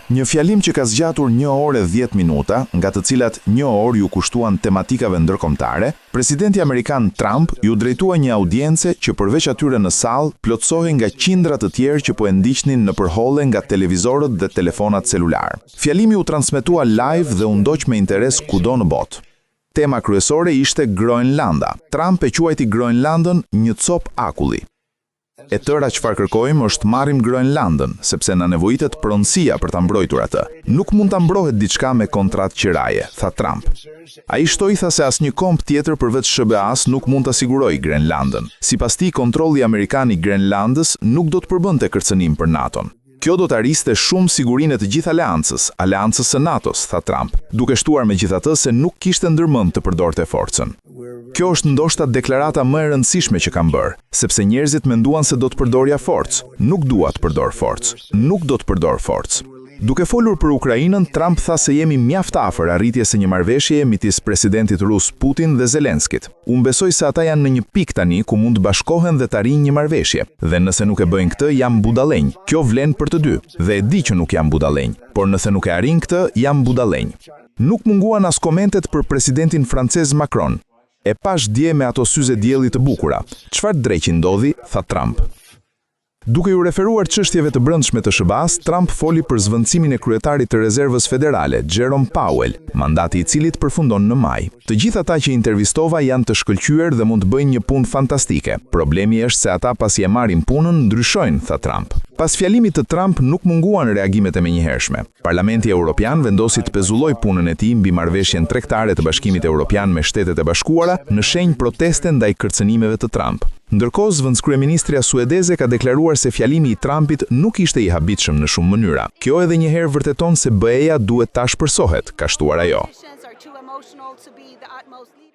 Një fjalim që ka zgjatur 1 orë e 10 minuta, nga të cilat 1 orë ju kushtuan tematikave ndërkombëtare, presidenti amerikan Trump ju drejtua një audience që përveç atyre në sallë, plotësohej nga qindra të tjerë që po e ndiqnin në përholle nga televizorët dhe telefonat celular. Fjalimi u transmetua live dhe u ndoq me interes kudo në botë. Tema kryesore ishte Groenlanda. Trump e quajti Groenlandën një copë akulli. E tëra çfarë kërkojmë është marrim Groenlandën, sepse na nevojitet pronësia për ta mbrojtur atë. Nuk mund ta mbrohet diçka me kontratë qiraje, tha Trump. Ai shtoi tha se asnjë komp tjetër përveç SBA-s nuk mund ta sigurojë Groenlandën. Sipas tij, kontrolli amerikan i Groenlandës nuk do të përbënte kërcënim për NATO-n. Kjo do të arriste shumë sigurinë e të gjithë aleancës së NATO-s, tha Trump, duke shtuar megjithatë se nuk kishte ndërmend të përdorte forcën. Kjo është ndoshta deklarata më e rëndësishme që kam bërë, sepse njerëzit menduan se do të përdorja forcë. Nuk dua të përdor forcë. Nuk do të përdor forcë. Duke folur për Ukrainën, Trump tha se jemi mjaft afër arritjes së një marrëveshjeje midis presidentit rus Putin dhe Zelenskit. Unë besoj se ata janë në një pikë tani ku mund të bashkohen dhe të arrijnë një marrëveshje. Dhe nëse nuk e bëjnë këtë, jam budallënj. Kjo vlen për të dy. Dhe e di që nuk jam budallënj, por nëse nuk e arrin këtë, jam budallënj. Nuk munguan as komentet për presidentin francez Macron. E pash dje me ato syze dielli të bukura. Çfarë dreqi ndodhi, tha Trump. Duke ju referuar çështjeve të brendshme të SBA-s, Trump foli për zvendësimin e kryetarit të Rezervës Federale, Jerome Powell, mandati i cilit përfundon në maj. Të gjithë ata që intervistova janë të shkëlqyer dhe mund të bëjnë një punë fantastike. Problemi është se ata pasi e marrin punën, ndryshojnë, tha Trump. Pas fjalimit të Trump nuk munguan reagimet e menjëhershme. Parlamenti Evropian vendosi të pezullojë punën e tij mbi marrëveshjen tregtare të Bashkimit Evropian me Shtetet e Bashkuara në shenjë proteste ndaj kërcënimeve të Trump. Ndërkohë, zëvendëskryeministria suedeze ka deklaruar se fjalimi i Trumpit nuk ishte i habitshëm në shumë mënyra. Kjo edhe një herë vërteton se BE-ja duhet ta shpërsohet, ka shtuar ajo.